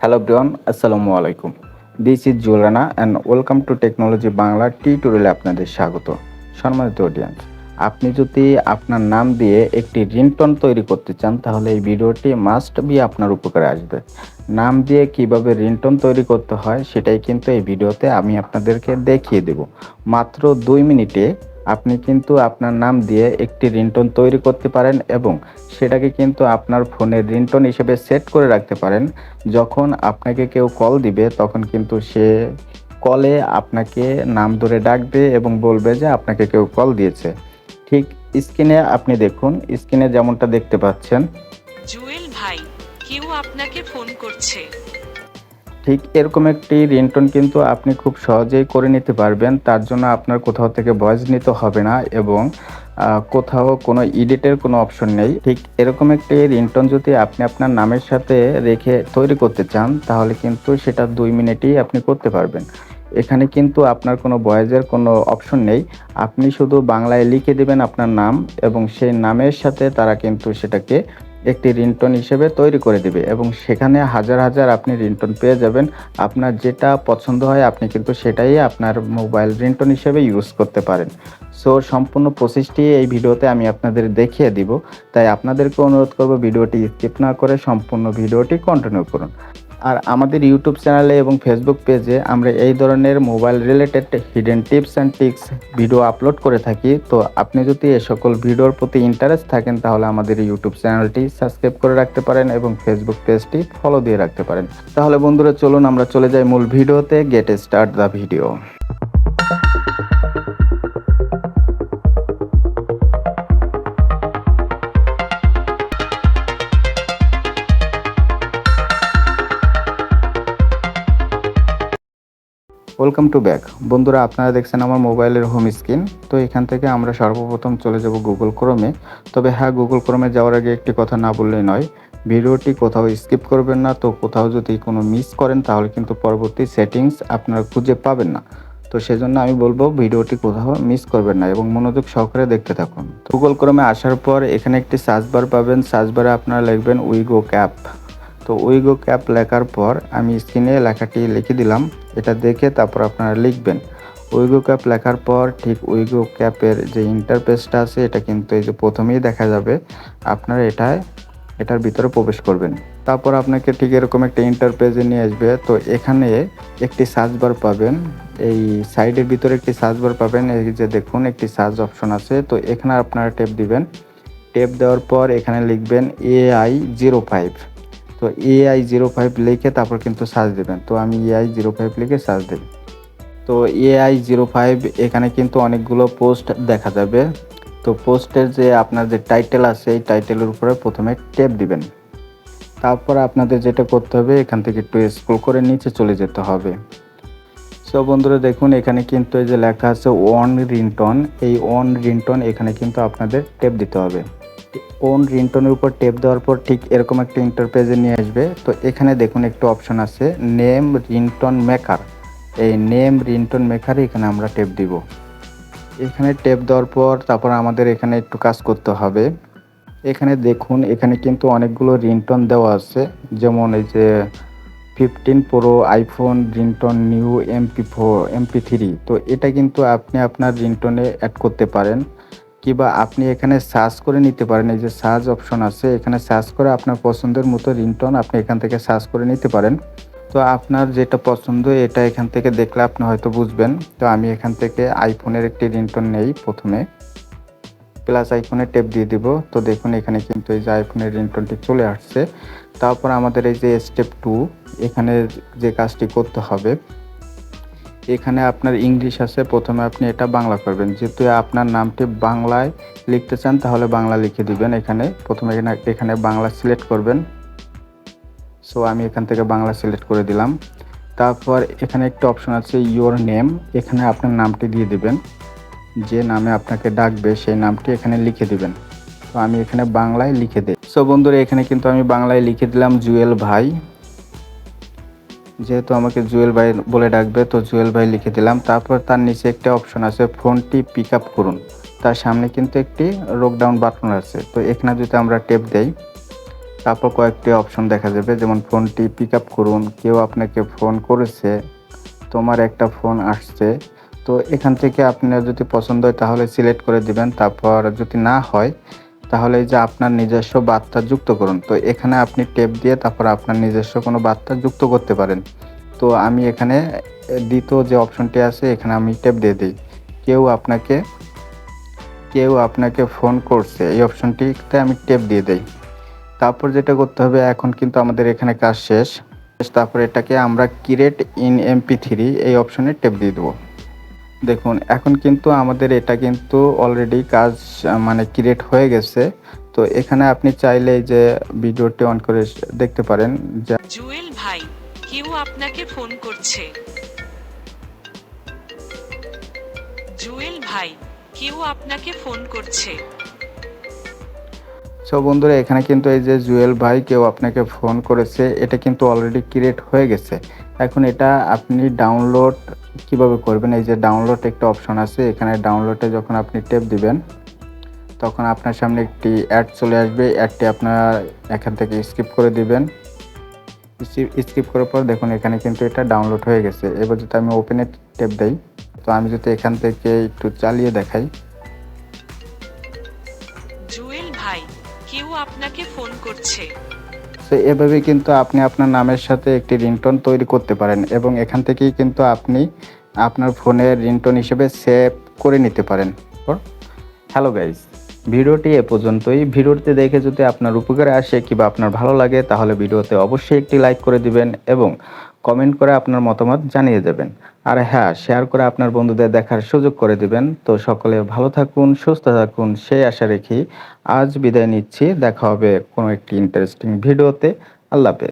Hello everyone, Assalamu alaikum. This is Julana and welcome to Technology Bangla টিউটোরিয়ালে আপনাদের স্বাগত। সম্মানিত অডিয়েন্স, আপনি যদি আপনার নাম দিয়ে একটি রিংটোন তৈরি করতে চান তাহলে এই ভিডিওটি মাস্ট বি আপনার উপকারে আসবে। নাম দিয়ে কিভাবে রিংটোন তৈরি করতে হয় সেটাই কিন্তু এই ভিডিওতে আমি আপনাদেরকে দেখিয়ে দেব। মাত্র 2 মিনিটে আপনি কিন্তু আপনার নাম দিয়ে একটি রিংটোন তৈরি করতে পারেন এবং সেটাকে কিন্তু আপনার ফোনের রিংটোন হিসেবে সেট করে রাখতে পারেন। যখন আপনাকে কেউ কল দিবে তখন কিন্তু সে কলে আপনাকে নাম ধরে ডাকবে এবং বলবে যে আপনাকে কেউ কল দিয়েছে। ঠিক স্ক্রিনে আপনি দেখুন, স্ক্রিনে যেমনটা দেখতে পাচ্ছেন, জুয়েল ভাই, কেউ আপনাকে ফোন করছে। ঠিক এরকম একটি রিংটোন কিন্তু আপনি খুব সহজেই করে নিতে পারবেন। তার জন্য আপনার কোথাও থেকে ভয়েস নিতে হবে না এবং কোথাও কোনো এডিটের কোনো অপশন নেই। ঠিক এরকম একটি রিংটোন যদি আপনি আপনার নামের সাথে রেখে তৈরি করতে চান তাহলে কিন্তু সেটা 2 মিনিটেই আপনি করতে পারবেন। এখানে কিন্তু আপনার কোনো ভয়েসের কোনো অপশন নেই। আপনি শুধু বাংলায় লিখে দেবেন আপনার নাম এবং সেই নামের সাথে তারা কিন্তু সেটাকে একটি রিংটোন হিসেবে তৈরি করে দেবে এবং সেখানে হাজার হাজার আপনি রিংটোন পেয়ে যাবেন। আপনার যেটা পছন্দ হয় আপনি কিন্তু সেটাই আপনার মোবাইল রিংটোন হিসেবে ইউজ করতে পারেন। সো সম্পূর্ণ প্রসেসটি এই ভিডিওতে আমি আপনাদের দেখিয়ে দিব, তাই আপনাদেরকে অনুরোধ করব ভিডিওটি স্কিপ না করে সম্পূর্ণ ভিডিওটি কন্টিনিউ করুন। আর আমাদের ইউটিউব চ্যানেলে এবং ফেসবুক পেজে আমরা এই ধরনের mobile related hidden tips and tricks video upload করে থাকি। তো আপনি যদি এ সকল ভিডিওর প্রতি ইন্টারেস্ট থাকেন তাহলে আমাদের ইউটিউব চ্যানেলটি সাবস্ক্রাইব করে রাখতে পারেন এবং ফেসবুক পেজটি ফলো দিয়ে রাখতে পারেন। তাহলে বন্ধুরা চলুন আমরা চলে যাই মূল ভিডিওতে। Get start the video. Welcome to back. বন্ধুরা, আপনারা দেখছেন আমার মোবাইলের হোম স্ক্রিন। তো এখান থেকে আমরা সর্বপ্রথম চলে যাব গুগল ক্রোমে। তবে হ্যাঁ, গুগল ক্রোমে যাওয়ার আগে একটি কথা না বললেই নয়, ভিডিওটি কোথাও স্কিপ করবেন না। তো কোথাও যদি কোনো মিস করেন তাহলে কিন্তু পরবর্তী সেটিংস আপনারা খুঁজে পাবেন না। তো সেজন্য আমি বলবো ভিডিওটি কোথাও মিস করবেন না এবং মনোযোগ সহকারে দেখতে থাকুন। গুগল ক্রোমে আসার পর এখানে একটি সার্চ বার পাবেন। সার্চ বারে আপনারা লিখবেন উইগো ক্যাপ। তো উইগো ক্যাপ লেখার পর আমি স্ক্রিনে লেখাটি লিখে দিলাম, এটা দেখে তারপর আপনারা লিখবেন। উইগো ক্যাপ লেখার পর ঠিক উইগো ক্যাপের যে ইন্টারফেসটা আছে এটা কিন্তু এই যে প্রথমেই দেখা যাবে। আপনারা এটার ভিতরে প্রবেশ করবেন। তারপর আপনাকে ঠিক এরকম একটা ইন্টারফেসে নিয়ে আসবে। তো এখানে একটি সার্চ বার পাবেন, এই সাইডের ভিতরে একটি সার্চ বার পাবেন। এই যে দেখুন একটি সার্চ অপশন আছে, তো এখানে আপনারা ট্যাপ দিবেন। ট্যাপ দেওয়ার পর এখানে লিখবেন AI05। তো AI05 লিখে তারপর কিন্তু সার্চ দেবেন। তো আমি AI05 লিখে সার্চ দেব। তো AI05 এখানে কিন্তু অনেকগুলো পোস্ট দেখা যাবে। তো পোস্টের যে আপনার যে টাইটেল আছে এই টাইটেলের উপরে প্রথমে ট্যাপ দিবেন। তারপর আপনাদের যেটা করতে হবে এখান থেকে একটু স্ক্রল করে নিচে চলে যেতে হবে। সো বন্ধুরা দেখুন এখানে কিন্তু এই যে লেখা আছে ওন রিংটোন, এই ওন রিংটোন এখানে কিন্তু আপনাদের ট্যাপ দিতে হবে। ওন রিংটোনের উপর ট্যাপ দেওয়ার পর ঠিক এরকম একটা ইন্টারফেসে নিয়ে আসবে। তো এখানে দেখুন একটা অপশন আছে নেম রিংটোন মেকার। এই নেম রিংটোন মেকারে এখানে আমরা ট্যাপ দিব। এখানে ট্যাপ দেওয়ার পর তারপর আমাদের এখানে একটু কাজ করতে হবে। এখানে দেখুন এখানে কিন্তু অনেকগুলো রিংটোন দেওয়া আছে, যেমন এই যে 15 pro iPhone ringtone new MP3। তো এটা কিন্তু আপনি আপনার রিংটোনে অ্যাড করতে পারেন, কিংবা আপনি এখানে সার্চ করে নিতে পারেন। এই যে সার্চ অপশন আছে, এখানে সার্চ করে আপনার পছন্দের মতো রিংটোন আপনি এখান থেকে সার্চ করে নিতে পারেন। তো আপনার যেটা পছন্দ এটা এখান থেকে দেখলে আপনি হয়তো বুঝবেন। তো আমি এখান থেকে আইফোনের একটি রিংটোন নেই, প্রথমে প্লাস আইফোনে ট্যাপ দিয়ে দিব। তো দেখুন এখানে কিন্তু এই যে আইফোনের রিংটোনটি চলে আসছে। তারপর আমাদের এই যে স্টেপ 2, এখানে যে কাজটি করতে হবে, এখানে আপনার ইংলিশ আছে, প্রথমে আপনি এটা বাংলা করবেন। যেহেতু আপনার নামটি বাংলায় লিখতে চান তাহলে বাংলা লিখে দিবেন। এখানে প্রথমে এখানে বাংলা সিলেক্ট করবেন। সো আমি এখান থেকে বাংলা সিলেক্ট করে দিলাম। তারপর এখানে একটা অপশন আছে ইয়োর নেম, এখানে আপনার নামটি দিয়ে দিবেন। যে নামে আপনাকে ডাকবে সেই নামটি এখানে লিখে দিবেন। তো আমি এখানে বাংলায় লিখে দিই। সো বন্ধুরা এখানে কিন্তু আমি বাংলায় লিখে দিলাম জুয়েল ভাই। যেহেতু আমাকে জুয়েল ভাই বলে ডাকবে তো জুয়েল ভাই লিখে দিলাম। তারপর তার নিচে একটা অপশন আছে ফোনটি পিক আপ করুন, তার সামনে কিন্তু একটি লকডাউন বাটন আছে। তো এখানে যদি আমরা ট্যাপ দেই তারপর কয়েকটি অপশন দেখা যাবে, যেমন ফোনটি পিক আপ করুন, কেউ আপনাকে ফোন করেছে, তোমার একটা ফোন আসছে। তো এখান থেকে আপনার যদি পছন্দ হয় তাহলে সিলেক্ট করে দিবেন। তারপর যদি না হয় তাহলে এই যে আপনার নিজস্ব বার্তা যুক্ত করুন, তো এখানে আপনি ট্যাপ দিয়ে তারপর আপনার নিজস্ব কোনো বার্তা যুক্ত করতে পারেন। তো আমি এখানে দ্বিতীয় যে অপশনটি আছে এখানে আমি ট্যাপ দিয়ে দিই, কেউ আপনাকে কেউ আপনাকে ফোন করছে, এই অপশনটিতে আমি ট্যাপ দিয়ে দেই। তারপর যেটা করতে হবে, এখন কিন্তু আমাদের এখানে কাজ শেষ। তারপর এটাকে আমরা ক্রিয়েট ইন MP3 এই অপশনে ট্যাপ দিয়ে দেবো। দেখুন এখন কিন্তু আমাদের এটা কিন্তু অলরেডি কাজ মানে ক্রিয়েট হয়ে গেছে। তো এখানে আপনি চাইলে এই যে ভিডিওটি অন করে দেখতে পারেন যে জুয়েল ভাই, কেউ আপনাকে ফোন করছে। জুয়েল ভাই, কেউ আপনাকে ফোন করছে। সো বন্ধুরা, এখানে কিন্তু এই যে জুয়েল ভাই কেউ আপনাকে ফোন করেছে, এটা কিন্তু অলরেডি ক্রিয়েট হয়ে গেছে। এখন এটা আপনি ডাউনলোড কিভাবে করবেন, এই যে ডাউনলোড একটা অপশন আছে, এখানে ডাউনলোডে যখন আপনি ট্যাপ দিবেন তখন আপনার সামনে একটি অ্যাড চলে আসবে। অ্যাডটি আপনার এখান থেকে স্কিপ করে দিবেন। স্কিপ করার পর দেখুন এখানে কিন্তু এটা ডাউনলোড হয়ে গেছে। এবার যদি আমি ওপেনে ট্যাপ দেই, তো আমি যদি এখান থেকে একটু চালিয়ে দেখাই, জুয়েল ভাই, কেউ আপনাকে ফোন করছে। তো এভাবে কিন্তু আপনি আপনার নামের সাথে একটি রিংটোন তৈরি করতে পারেন এবং এখান থেকেই কিন্তু আপনি আপনার ফোনের রিংটোন হিসেবে সেভ করে নিতে পারেন। হ্যালো গাইস, ভিডিওটি এ পর্যন্তই। ভিডিওটি দেখে যদি আপনার উপকারে আসে কিংবা আপনার ভালো লাগে তাহলে ভিডিওতে অবশ্যই একটি লাইক করে দিবেন এবং কমেন্ট করে আপনার মতামত জানিয়ে দেবেন। আর হ্যাঁ, শেয়ার করে আপনার বন্ধুদের দেখার সুযোগ করে দিবেন। তো সকলে ভালো থাকুন, সুস্থ থাকুন সেই আশা রেখে আজ বিদায় নিচ্ছি। দেখা হবে কোনো একটি ইন্টারেস্টিং ভিডিওতে। আল্লাহ হাফেজ।